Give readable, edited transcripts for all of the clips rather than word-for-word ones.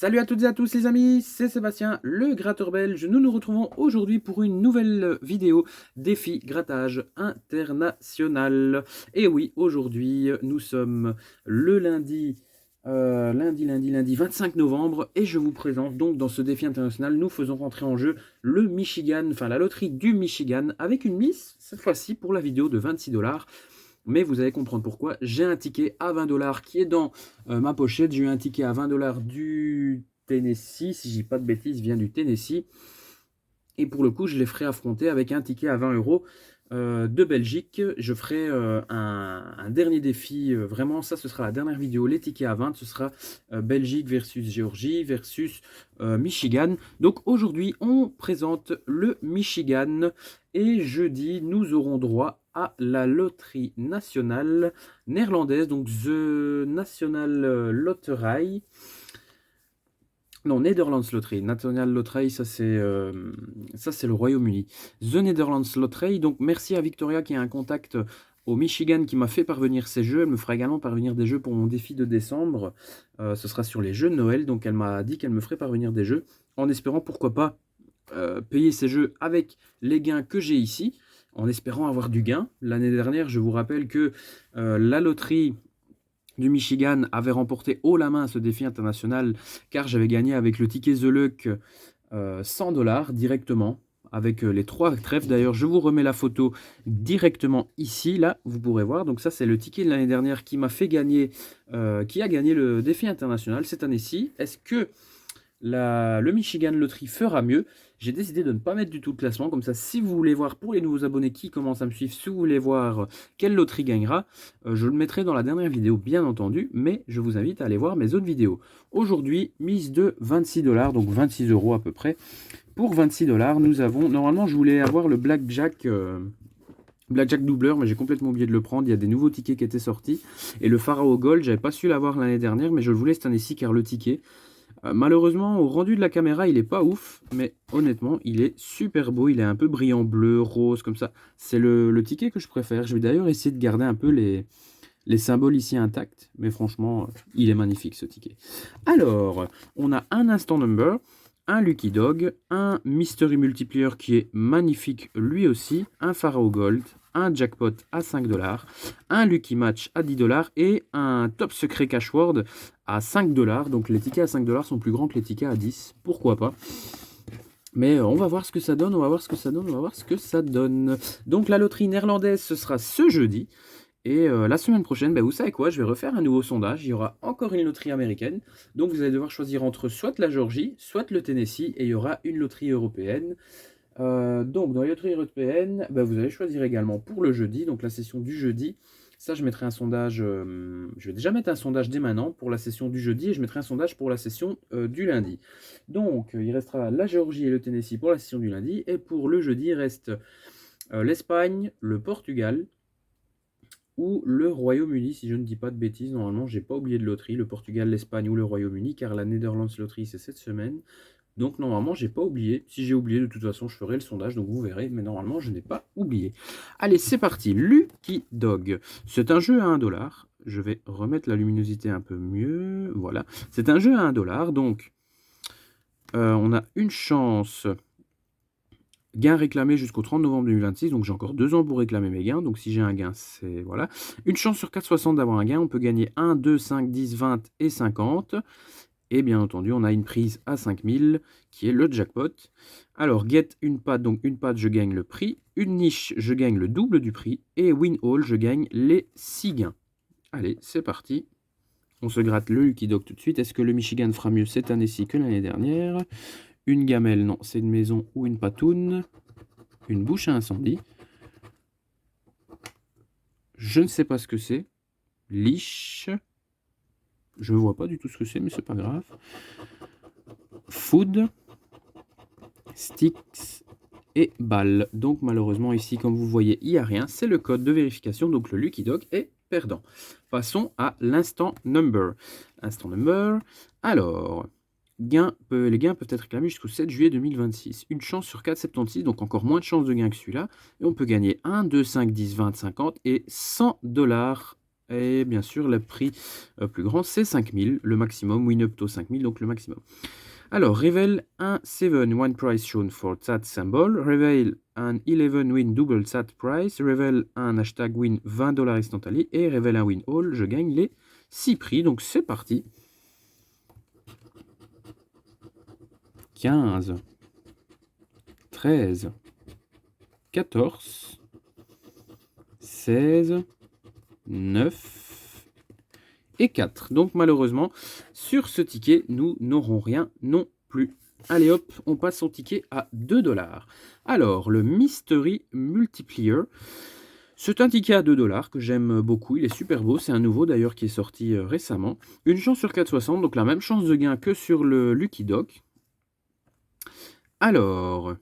Salut à toutes et à tous les amis, c'est Sébastien, le gratteur belge. Nous nous retrouvons aujourd'hui pour une nouvelle vidéo défi grattage international. Et oui, aujourd'hui nous sommes le lundi 25 novembre et je vous présente donc dans ce défi international, nous faisons rentrer en jeu le Michigan, enfin la loterie du Michigan avec une mise cette fois-ci pour la vidéo de 26 $. Mais vous allez comprendre pourquoi. J'ai un ticket à 20 $ qui est dans ma pochette. J'ai eu un ticket à 20 $ du Tennessee. Si je dis pas de bêtises, il vient du Tennessee. Et pour le coup, je les ferai affronter avec un ticket à 20 € de Belgique. Je ferai un dernier défi. Vraiment, ça, ce sera la dernière vidéo. Les tickets à 20, ce sera Belgique versus Géorgie versus Michigan. Donc aujourd'hui, on présente le Michigan. Et jeudi, nous aurons droit à la loterie nationale néerlandaise, donc The National Lottery. Non, Netherlands Lottery. National Lottery, ça c'est le Royaume-Uni. The Netherlands Lottery. Donc merci à Victoria qui a un contact au Michigan qui m'a fait parvenir ces jeux. Elle me fera également parvenir des jeux pour mon défi de décembre. Ce sera sur les jeux de Noël. Donc elle m'a dit qu'elle me ferait parvenir des jeux en espérant pourquoi pas payer ces jeux avec les gains que j'ai ici, en espérant avoir du gain. L'année dernière, je vous rappelle que la loterie du Michigan avait remporté haut la main ce défi international, car j'avais gagné avec le ticket The Luck 100 $ directement, avec les 3 trèfles. D'ailleurs, je vous remets la photo directement ici, là, vous pourrez voir. Donc ça, c'est le ticket de l'année dernière qui m'a fait gagner, qui a gagné le défi international cette année-ci. Est-ce que le Michigan Lottery fera mieux? J'ai décidé de ne pas mettre du tout de classement, comme ça si vous voulez voir, pour les nouveaux abonnés qui commencent à me suivre, si vous voulez voir quelle loterie gagnera, je le mettrai dans la dernière vidéo bien entendu, mais je vous invite à aller voir mes autres vidéos. Aujourd'hui, mise de 26 $, donc 26 € à peu près. Pour 26 $, nous avons, normalement je voulais avoir le Blackjack doubleur, mais j'ai complètement oublié de le prendre. Il y a des nouveaux tickets qui étaient sortis. Et le Pharaoh Gold, j'avais pas su l'avoir l'année dernière, mais je le voulais cette année-ci car le ticket, malheureusement, au rendu de la caméra, il est pas ouf, mais honnêtement, il est super beau. Il est un peu brillant bleu, rose, comme ça. C'est le ticket que je préfère. Je vais d'ailleurs essayer de garder un peu les symboles ici intacts, mais franchement, il est magnifique ce ticket. Alors, on a un instant number, un Lucky Dog, un Mystery Multiplier qui est magnifique lui aussi, un Pharaoh Gold, un jackpot à 5 $, un Lucky Match à 10 $ et un Top Secret Cash Word à 5 $. Donc les tickets à 5 $ sont plus grands que les tickets à 10, pourquoi pas. Mais on va voir ce que ça donne, on va voir ce que ça donne, on va voir ce que ça donne. Donc la loterie néerlandaise, ce sera ce jeudi. Et la semaine prochaine, vous savez quoi, je vais refaire un nouveau sondage. Il y aura encore une loterie américaine. Donc vous allez devoir choisir entre soit la Géorgie, soit le Tennessee. Et il y aura une loterie européenne. Donc dans les loteries européennes, vous allez choisir également pour le jeudi, donc la session du jeudi. Ça, je mettrai un sondage, je vais déjà mettre un sondage dès maintenant pour la session du jeudi et je mettrai un sondage pour la session du lundi. Donc, il restera la Géorgie et le Tennessee pour la session du lundi. Et pour le jeudi, il reste l'Espagne, le Portugal ou le Royaume-Uni, si je ne dis pas de bêtises. Normalement, j'ai pas oublié de loterie, le Portugal, l'Espagne ou le Royaume-Uni, car la Netherlands Lottery, c'est cette semaine. Donc normalement, j'ai pas oublié. Si j'ai oublié, de toute façon, je ferai le sondage, donc vous verrez. Mais normalement, je n'ai pas oublié. Allez, c'est parti. Lucky Dog. C'est un jeu à 1 $. Je vais remettre la luminosité un peu mieux. Voilà. C'est un jeu à 1 $. Donc, on a une chance. Gain réclamé jusqu'au 30 novembre 2026. Donc, j'ai encore 2 ans pour réclamer mes gains. Donc, si j'ai un gain, c'est... Voilà. Une chance sur 4,60 d'avoir un gain. On peut gagner 1, 2, 5, 10, 20 et 50. Et bien entendu, on a une prise à 5000 qui est le jackpot. Alors, get une patte, donc une patte, je gagne le prix. Une niche, je gagne le double du prix. Et win all, je gagne les 6 gains. Allez, c'est parti. On se gratte le Lucky Dog tout de suite. Est-ce que le Michigan fera mieux cette année-ci que l'année dernière? Une gamelle, non, c'est une maison ou une patoune. Une bouche à incendie. Je ne sais pas ce que c'est. Liche. Je ne vois pas du tout ce que c'est, mais c'est pas grave. Food, sticks et balles. Donc malheureusement ici, comme vous voyez, il n'y a rien. C'est le code de vérification, donc le Lucky Dog est perdant. Passons à l'instant number. Instant number. Alors, les gains peuvent être réclamés jusqu'au 7 juillet 2026. Une chance sur 4,76, donc encore moins de chances de gain que celui-là. Et on peut gagner 1, 2, 5, 10, 20, 50 et 100 $ Et bien sûr, le prix plus grand, c'est 5000, le maximum, win up to 5000, donc le maximum. Alors, reveal un 7 one price shown for that symbol, reveal un 11 win double that price, reveal un hashtag win 20$ instantly, et reveal un win all, je gagne les 6 prix, donc c'est parti. 15, 13, 14, 16, 9 et 4. Donc malheureusement, sur ce ticket, nous n'aurons rien non plus. Allez hop, on passe au ticket à 2$. Alors, le Mystery Multiplier. C'est un ticket à 2$ que j'aime beaucoup, il est super beau, c'est un nouveau d'ailleurs qui est sorti récemment. Une chance sur 4,60, donc la même chance de gain que sur le Lucky Dock. Alors,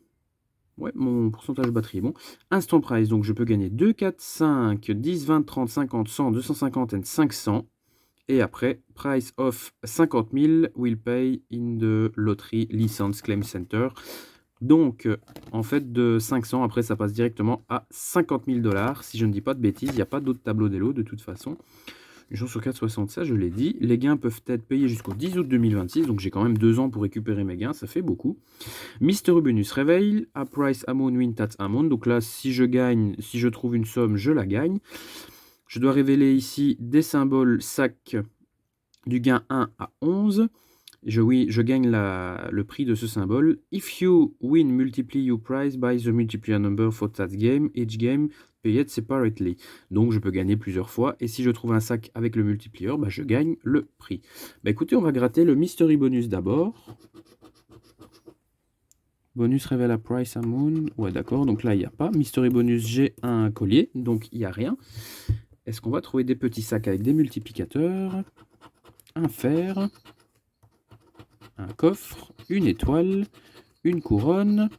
ouais, mon pourcentage de batterie est bon. Instant price, donc je peux gagner 2, 4, 5, 10, 20, 30, 50, 100, 250 et 500. Et après, price of 50 000 will pay in the lottery license claim center. Donc, en fait, de 500, après, ça passe directement à 50 000$. Si je ne dis pas de bêtises, il n'y a pas d'autre tableau d'élo de toute façon. Une chance sur 4,60, ça je l'ai dit. Les gains peuvent être payés jusqu'au 10 août 2026, donc j'ai quand même 2 ans pour récupérer mes gains, ça fait beaucoup. Mystery Bonus Reveal, a price amount win tats amount. Donc là, si je gagne, si je trouve une somme, je la gagne. Je dois révéler ici des symboles sac du gain 1 à 11. Je gagne le prix de ce symbole. If you win, multiply your price by the multiplier number for that game. Each game paid separately. Donc je peux gagner plusieurs fois. Et si je trouve un sac avec le multiplier, bah, je gagne le prix. Bah, écoutez, on va gratter le Mystery Bonus d'abord. Bonus révèle à price à moon. Ouais, d'accord. Donc là, il n'y a pas. Mystery Bonus, j'ai un collier. Donc il n'y a rien. Est-ce qu'on va trouver des petits sacs avec des multiplicateurs? Un fer. Un coffre, une étoile, une couronne,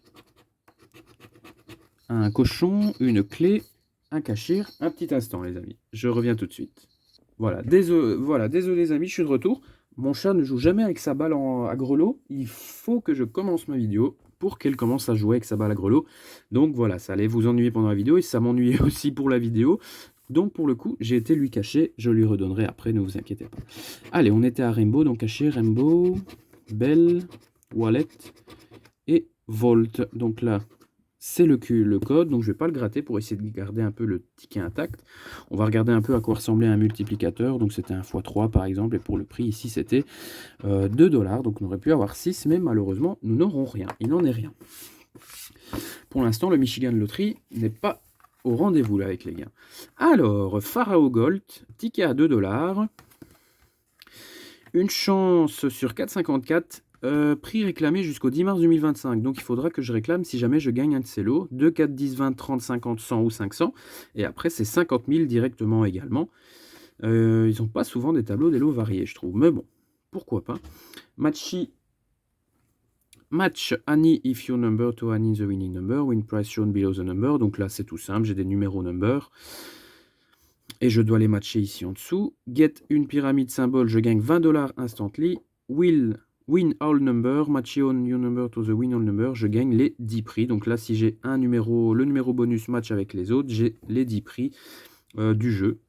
un cochon, une clé, un cachir. Un petit instant les amis, je reviens tout de suite. Voilà, désolé les amis, je suis de retour. Mon chat ne joue jamais avec sa balle à grelot. Il faut que je commence ma vidéo pour qu'elle commence à jouer avec sa balle à grelot. Donc voilà, ça allait vous ennuyer pendant la vidéo et ça m'ennuyait aussi pour la vidéo. Donc pour le coup, j'ai été lui cacher, je lui redonnerai après, ne vous inquiétez pas. Allez, on était à Rainbow, donc caché Rainbow... Bell, Wallet et Volt. Donc là, c'est le code. Donc je ne vais pas le gratter pour essayer de garder un peu le ticket intact. On va regarder un peu à quoi ressemblait un multiplicateur. Donc c'était un x3 par exemple. Et pour le prix ici, c'était 2$. Donc on aurait pu avoir 6, mais malheureusement, nous n'aurons rien. Il n'en est rien. Pour l'instant, le Michigan Lottery n'est pas au rendez-vous là avec les gains. Alors, Pharaoh Gold, ticket à 2$. Une chance sur 4,54, prix réclamé jusqu'au 10 mars 2025. Donc il faudra que je réclame si jamais je gagne un de ces lots. 2, 4, 10, 20, 30, 50, 100 ou 500. Et après c'est 50 000 directement également. Ils n'ont pas souvent des tableaux des lots variés je trouve. Mais bon, pourquoi pas. Match any if your number to any the winning number. Win price shown below the number. Donc là c'est tout simple, j'ai des numéros number. Et je dois les matcher ici en dessous. Get une pyramide symbole, je gagne 20$ instantly. Will win all number, match on your number to the win all number, je gagne les 10 prix. Donc là, si j'ai le numéro bonus match avec les autres, j'ai les 10 prix du jeu.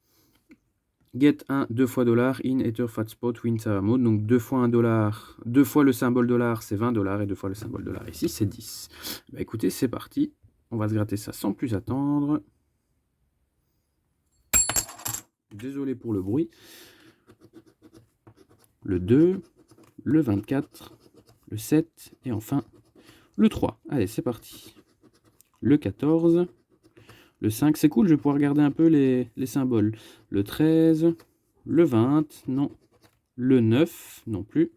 Get 1, 2 fois $, in Ether Fat Spot, win Sarah Mode. Donc 2 fois $, 2 fois le symbole $, c'est 20$, et 2 fois le symbole $, ici, c'est 10. Bah, écoutez, c'est parti. On va se gratter ça sans plus attendre. Désolé pour le bruit. Le 2, le 24, le 7 et enfin le 3. Allez, c'est parti. Le 14, le 5, c'est cool, je vais pouvoir regarder un peu les symboles. Le 13, le 20, non. Le 9, non plus.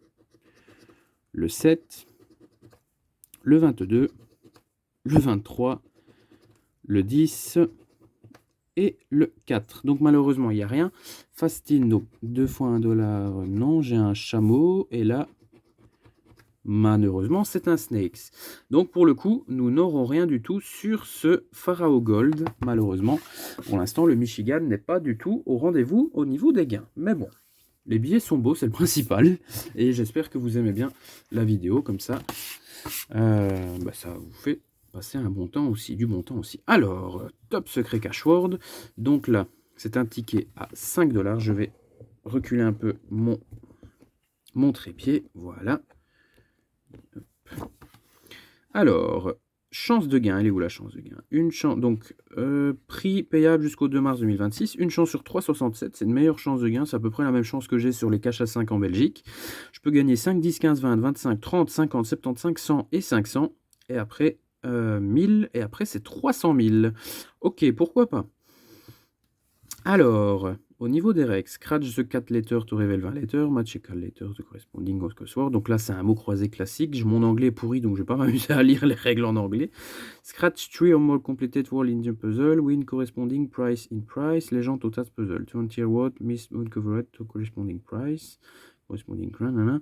Le 7, le 22, le 23, le 10... et le 4. Donc malheureusement, il n'y a rien. Fastin, donc 2 fois $, non, j'ai un chameau. Et là, malheureusement, c'est un Snakes. Donc pour le coup, nous n'aurons rien du tout sur ce Pharaoh Gold. Malheureusement, pour l'instant, le Michigan n'est pas du tout au rendez-vous au niveau des gains. Mais bon, les billets sont beaux, c'est le principal. Et j'espère que vous aimez bien la vidéo, comme ça. Ça vous fait passer un bon temps aussi, du bon temps aussi. Alors, top secret cashword. Donc là, C'est un ticket à 5 $. Je vais reculer un peu mon trépied. Voilà. Alors, chance de gain. Elle est où la chance de gain? Une chance. Donc, prix payable jusqu'au 2 mars 2026. Une chance sur 3,67. C'est une meilleure chance de gain. C'est à peu près la même chance que j'ai sur les cash à 5 en Belgique. Je peux gagner 5, 10, 15, 20, 25, 30, 50, 75, 100 et 500. Et après, 1000. Et après, c'est 300 000. Ok, pourquoi pas? Alors, au niveau des règles, scratch the 4 letters to reveal 20 letters, match 4 letters to corresponding au crossword. Donc là, c'est un mot croisé classique. Mon anglais est pourri, donc je vais pas m'amuser à lire les règles en anglais. Scratch 3 or more completed word in the puzzle, win corresponding price in price, legend to that puzzle. 20 word, miss uncovered to corresponding price, corresponding grand,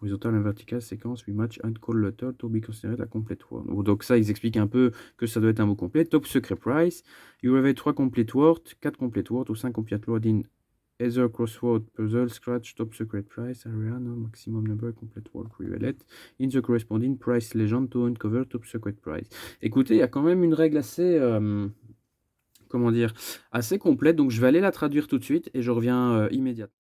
horizontal and vertical sequence, we match and call letter to be considered a complete word. Donc ça, ils expliquent un peu que ça doit être un mot complet. Top secret price, you reveal 3 complete words, 4 complete words ou 5 complete words in either crossword puzzle, scratch, top secret price, area, no maximum number complete word revealed in the corresponding price legend to uncover top secret price. Écoutez, il y a quand même une règle assez... comment dire, assez complète, donc je vais aller la traduire tout de suite et je reviens immédiatement.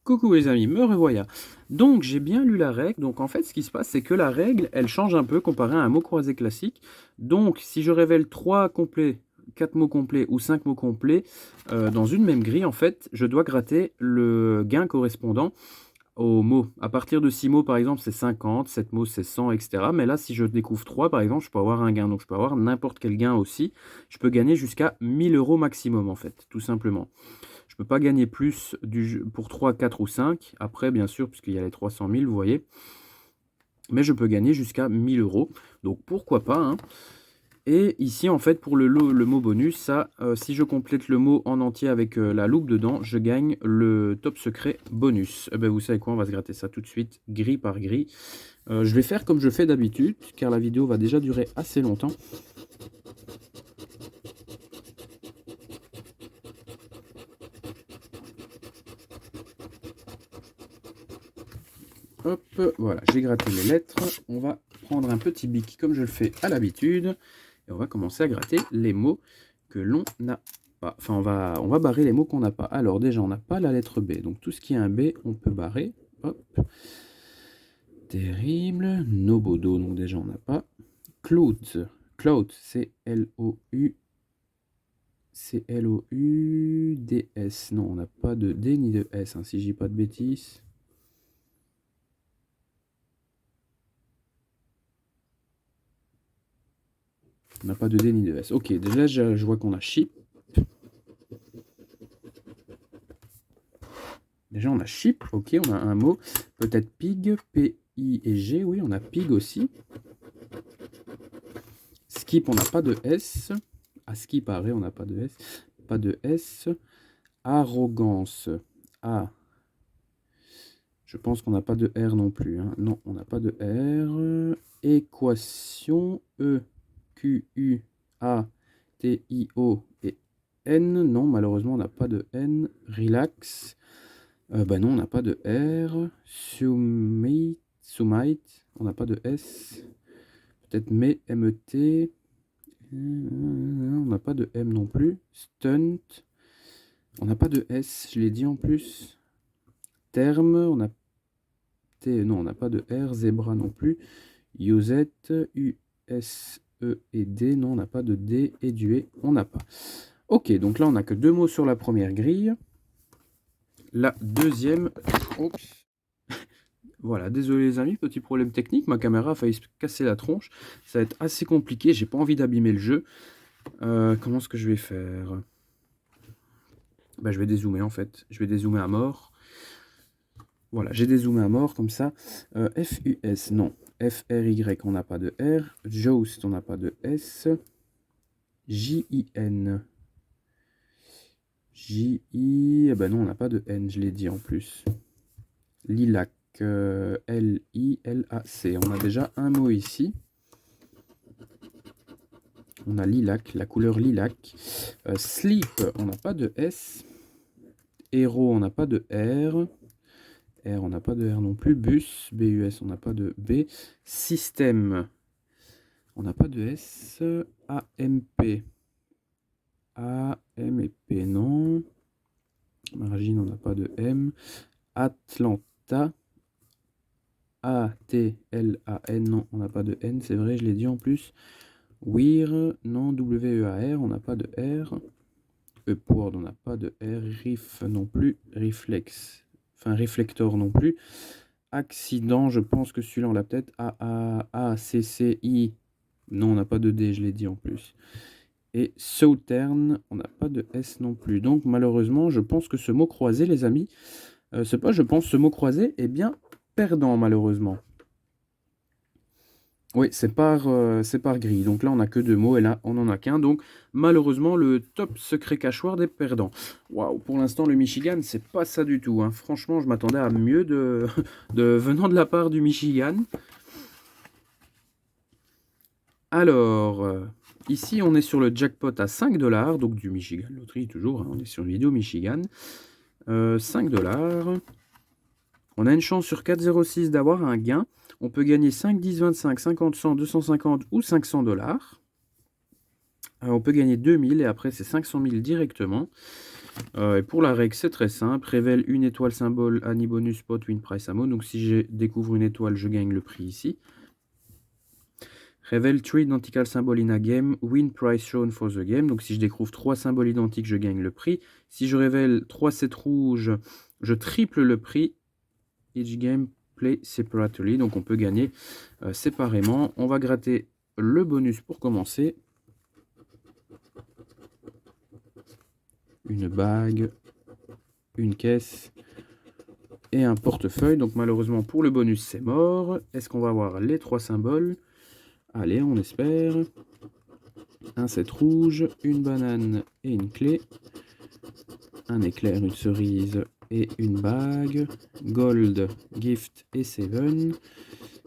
Coucou les amis, me revoilà. Donc j'ai bien lu la règle, donc en fait ce qui se passe c'est que la règle elle change un peu comparé à un mot croisé classique. Donc si je révèle 3 complets, 4 mots complets ou 5 mots complets dans une même grille, en fait je dois gratter le gain correspondant aux mots. À partir de 6 mots par exemple c'est 50, 7 mots c'est 100, etc. Mais là si je découvre 3 par exemple je peux avoir un gain, donc je peux avoir n'importe quel gain aussi. Je peux gagner jusqu'à 1000 € maximum en fait, tout simplement. Je ne peux pas gagner plus pour 3, 4 ou 5. Après, bien sûr, puisqu'il y a les 300 000, vous voyez. Mais je peux gagner jusqu'à 1000 €. Donc, pourquoi pas, hein. Et ici, en fait, pour le mot bonus, ça, si je complète le mot en entier avec la loupe dedans, je gagne le top secret bonus. Ben, vous savez quoi, on va se gratter ça tout de suite, grille par grille. Je vais faire comme je fais d'habitude, car la vidéo va déjà durer assez longtemps. Hop, voilà, j'ai gratté les lettres. On va prendre un petit bic comme je le fais à l'habitude. Et on va commencer à gratter les mots que l'on n'a pas. Enfin, on va barrer les mots qu'on n'a pas. Alors déjà, on n'a pas la lettre B. Donc tout ce qui est un B, on peut barrer. Hop. Terrible. Nobodo, donc déjà, on n'a pas. Cloud. Cloud, C-L-O-U. C-L-O-U-D-S. Non, on n'a pas de D ni de S, hein, si je dis pas de bêtises. On n'a pas de D ni de S. Ok, déjà je vois qu'on a ship. Déjà on a ship, ok, on a un mot. Peut-être pig, P-I et G, oui, on a pig aussi. Skip, on n'a pas de S. À skip, arrêt, on n'a pas de S. Pas de S. Arrogance, A. Je pense qu'on n'a pas de R non plus. Hein. Non, on n'a pas de R. Équation, E, Q, U, A, T, I, O et N. Non, malheureusement, on n'a pas de N. Relax. Bah non, on n'a pas de R. Sumite, on n'a pas de S. Peut-être M-E-T. On n'a pas de M non plus. Stunt. On n'a pas de S, je l'ai dit en plus. Terme, on a T, non, on n'a pas de R. Zebra non plus. Usette, U, S, E et D. Non, on n'a pas de D et du E, on n'a pas. Ok, donc là, on n'a que 2 mots sur la première grille. La deuxième... Oups. Voilà, désolé les amis, petit problème technique. Ma caméra a failli se casser la tronche. Ça va être assez compliqué, j'ai pas envie d'abîmer le jeu. Comment est-ce que je vais faire? Bah, je vais dézoomer en fait. Je vais dézoomer à mort. Voilà, j'ai dézoomé à mort comme ça. F-U-S, non. F-R-Y, on n'a pas de R. Joust, on n'a pas de S. J-I-N. J-I... Eh ben non, on n'a pas de N, je l'ai dit en plus. Lilac. L-I-L-A-C. On a déjà un mot ici. On a lilac, la couleur lilac. Sleep, on n'a pas de S. Héros, on n'a pas de R. R, on n'a pas de R non plus. Bus, B-U-S, on n'a pas de B. Système, on n'a pas de S. A-M-P. A, M et P, non. Margine, on n'a pas de M. Atlanta. A, T, L, A, N, non, on n'a pas de N, c'est vrai, je l'ai dit en plus. Weir, non, W, E, A, R, on n'a pas de R. Upward, on n'a pas de R. Riff non plus. Reflex, enfin Reflector non plus. Accident, je pense que celui-là on l'a peut-être. A, A, A, C, C, I. Non, on n'a pas de D, je l'ai dit en plus. Et Southern, on n'a pas de S non plus. Donc malheureusement, je pense que ce mot croisé, les amis, ce mot croisé est bien perdant malheureusement. Oui, c'est par grille. Donc là, on n'a que 2 mots et là, on n'en a qu'un. Donc malheureusement, le top secret cachoir des perdants. Waouh, pour l'instant, le Michigan, c'est pas ça du tout, hein. Franchement, je m'attendais à mieux venant de la part du Michigan. Alors, ici, on est sur le jackpot à 5 $, donc du Michigan Loterie toujours, hein, on est sur une vidéo Michigan. 5 $. On a une chance sur 4,06 d'avoir un gain. On peut gagner 5, 10, 25, 50, 100, 250 ou 500 $. On peut gagner 2000 et après c'est 500 000 directement. Et pour la règle, c'est très simple. Révèle une étoile symbole, Annie bonus, spot, win price ammo. Donc si je découvre une étoile, je gagne le prix ici. Révèle 3 identical symboles in a game, win price shown for the game. Donc si je découvre 3 symboles identiques, je gagne le prix. Si je révèle 3 sets rouges, je triple le prix. Each game play separately. Donc on peut gagner séparément. On va gratter le bonus pour commencer. Une bague, une caisse et un portefeuille. Donc malheureusement pour le bonus c'est mort. Est-ce qu'on va avoir les 3 symboles? Allez, on espère. Un set rouge, une banane et une clé. Un éclair, une cerise et une bague. Gold, gift et seven.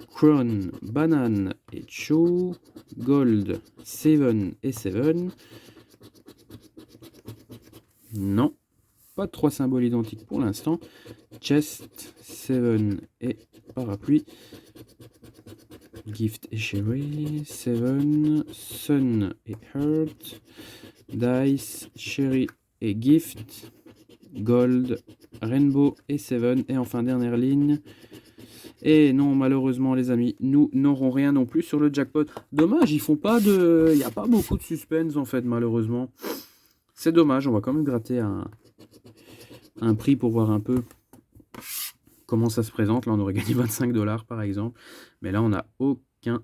Crown, banane et show. Gold, seven et seven. Non, pas de 3 symboles identiques pour l'instant. Chest, seven et parapluie. Gift et Cherry, Seven, Sun et Hurt, Dice, Cherry et Gift, Gold, Rainbow et Seven, et enfin dernière ligne. Et non, malheureusement les amis, nous n'aurons rien non plus sur le jackpot. Dommage, ils font pas de... Il n'y a pas beaucoup de suspense en fait, malheureusement. C'est dommage, on va quand même gratter un prix pour voir un peu comment ça se présente. Là, on aurait gagné 25 $ par exemple. Mais là, on n'a aucun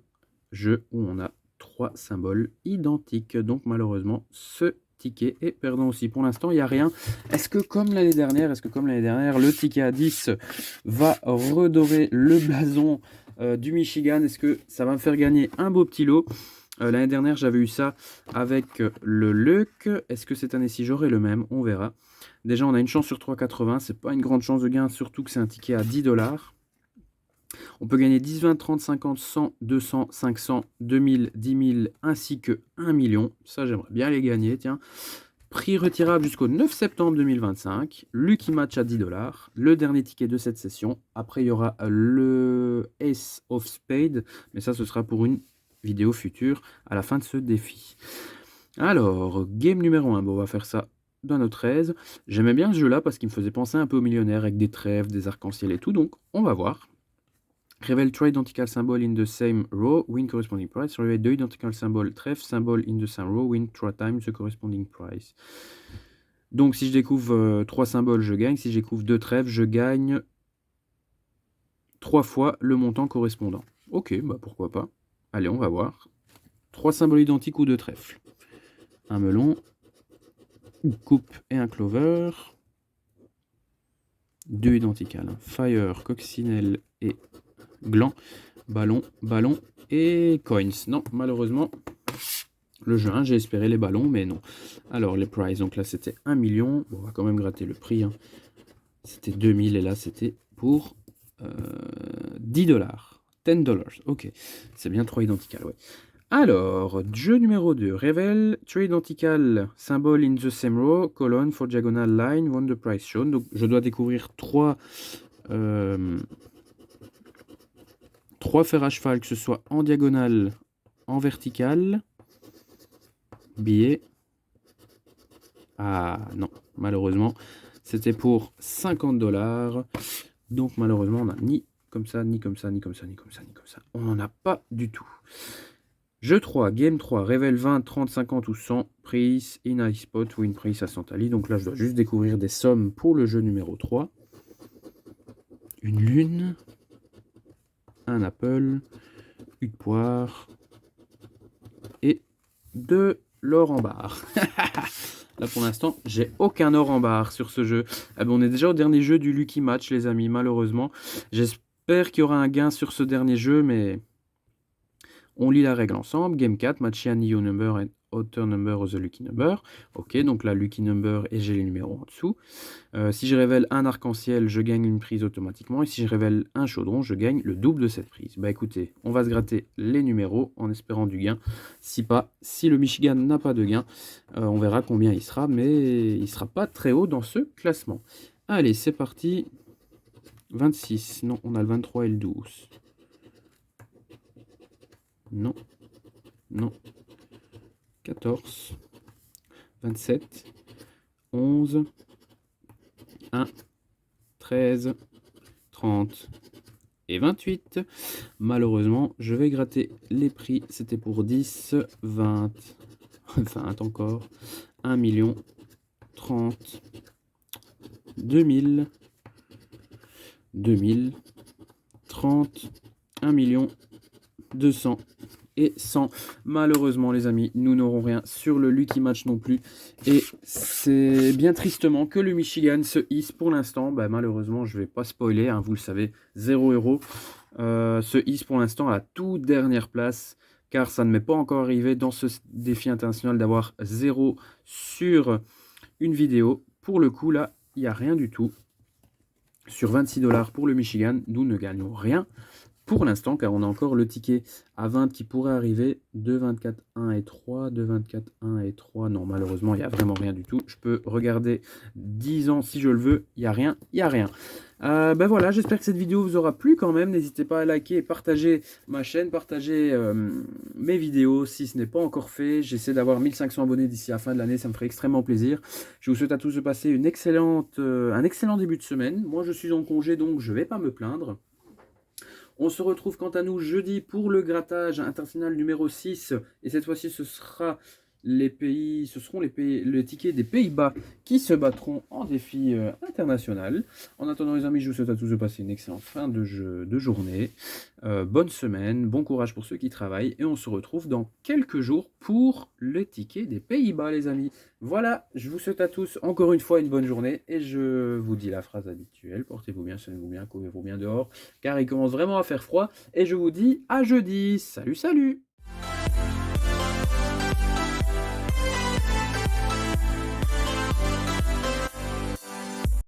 jeu où on a 3 symboles identiques. Donc, malheureusement, ce ticket est perdant aussi. Pour l'instant, il n'y a rien. Est-ce que, comme l'année dernière, le ticket à 10 va redorer le blason du Michigan? Est-ce que ça va me faire gagner un beau petit lot? L'année dernière, j'avais eu ça avec le Luck. Est-ce que cette année-ci, j'aurai le même? On verra. Déjà, on a une chance sur 3,80. C'est pas une grande chance de gain, surtout que c'est un ticket à 10 $. On peut gagner 10, 20, 30, 50, 100, 200, 500, 2000, 10 000 ainsi que 1 million. Ça, j'aimerais bien les gagner. Tiens. Prix retirable jusqu'au 9 septembre 2025. Lucky Match à 10 $. Le dernier ticket de cette session. Après, il y aura le Ace of Spades. Mais ça, ce sera pour une vidéo future à la fin de ce défi. Alors, game numéro 1. Bon, on va faire ça dans notre 13. J'aimais bien ce jeu-là parce qu'il me faisait penser un peu au millionnaire avec des trèfles, des arcs-en-ciel et tout. Donc, on va voir. Révèle 3 identical symboles in the same row, win corresponding price. Révèle 2 identical symboles trèfle, symbole in the same row, win 3 times the corresponding price. Donc, si je découvre 3 symboles, je gagne. Si je découvre 2 trèfles, je gagne 3 fois le montant correspondant. Ok, bah pourquoi pas. Allez, on va voir. 3 symboles identiques ou 2 trèfles. Un melon, une coupe et un clover. 2 identicales. Fire, coccinelle et gland. Ballon, ballon et coins. Non, malheureusement, le jeu 1, j'ai espéré les ballons, mais non. Alors, les prizes, donc là, c'était 1 million. Bon, on va quand même gratter le prix. Hein. C'était 2000 et là, c'était pour 10 $. 10 $. Ok, c'est bien 3 identicales, ouais. Alors, jeu numéro 2. Révèle 3 identical symbol in the same row, colonne for diagonal line, won the price shown. Donc, je dois découvrir 3 fers à cheval, que ce soit en diagonale, en verticale. Billet. Ah non, malheureusement, c'était pour 50 $. Donc malheureusement, on n'a ni comme ça, ni comme ça, ni comme ça, ni comme ça, ni comme ça. On n'en a pas du tout. Jeu 3, Game 3, révèle 20, 30, 50 ou 100, prise, in high spot ou une prise à 100 ali. Donc là, je dois juste découvrir des sommes pour le jeu numéro 3. Une lune, un apple, une poire et de l'or en barre. Là, pour l'instant, j'ai aucun or en barre sur ce jeu. Ah ben, on est déjà au dernier jeu du Lucky Match, les amis, malheureusement. J'espère qu'il y aura un gain sur ce dernier jeu, mais on lit la règle ensemble. Game 4, match a new number and outer number of the lucky number. Ok, donc là, lucky number et j'ai les numéros en dessous. Si je révèle un arc-en-ciel, je gagne une prise automatiquement. Et si je révèle un chaudron, je gagne le double de cette prise. Bah écoutez, on va se gratter les numéros en espérant du gain. Si pas, si le Michigan n'a pas de gain, on verra combien il sera. Mais il ne sera pas très haut dans ce classement. Allez, c'est parti. 26. Non, on a le 23 et le 12. Non. Non. 14. 27. 11. 1. 13. 30. Et 28. Malheureusement, je vais gratter les prix. C'était pour 10, 20, 20 encore, 1 million, 30, 2000, 2000, 30, 1 million, 200 et 100. Malheureusement, les amis, nous n'aurons rien sur le Lucky Match non plus. Et c'est bien tristement que le Michigan se hisse pour l'instant. Bah, malheureusement, je ne vais pas spoiler, hein, vous le savez, 0 €. Se hisse pour l'instant à la toute dernière place, car ça ne m'est pas encore arrivé dans ce défi international d'avoir 0 sur une vidéo. Pour le coup, là, il n'y a rien du tout. Sur 26 $ pour le Michigan, nous ne gagnons rien pour l'instant, car on a encore le ticket à 20 qui pourrait arriver. 2, 24, 1 et 3, 2, 24, 1 et 3. Non, malheureusement, il n'y a vraiment rien du tout. Je peux regarder 10 ans si je le veux. Il n'y a rien, il n'y a rien. Ben voilà, j'espère que cette vidéo vous aura plu quand même. N'hésitez pas à liker et partager ma chaîne, partager mes vidéos si ce n'est pas encore fait. J'essaie d'avoir 1500 abonnés d'ici à la fin de l'année, ça me ferait extrêmement plaisir. Je vous souhaite à tous de passer un excellent début de semaine. Moi, je suis en congé, donc je ne vais pas me plaindre. On se retrouve quant à nous jeudi pour le grattage international numéro 6. Et cette fois-ci, ce seront les tickets des Pays-Bas qui se battront en défi international. En attendant, les amis, je vous souhaite à tous de passer une excellente fin de journée. Bonne semaine, bon courage pour ceux qui travaillent. Et on se retrouve dans quelques jours pour le ticket des Pays-Bas, les amis. Voilà, je vous souhaite à tous encore une fois une bonne journée. Et je vous dis la phrase habituelle. Portez-vous bien, soignez-vous bien, couvrez-vous bien dehors. Car il commence vraiment à faire froid. Et je vous dis à jeudi. Salut, salut!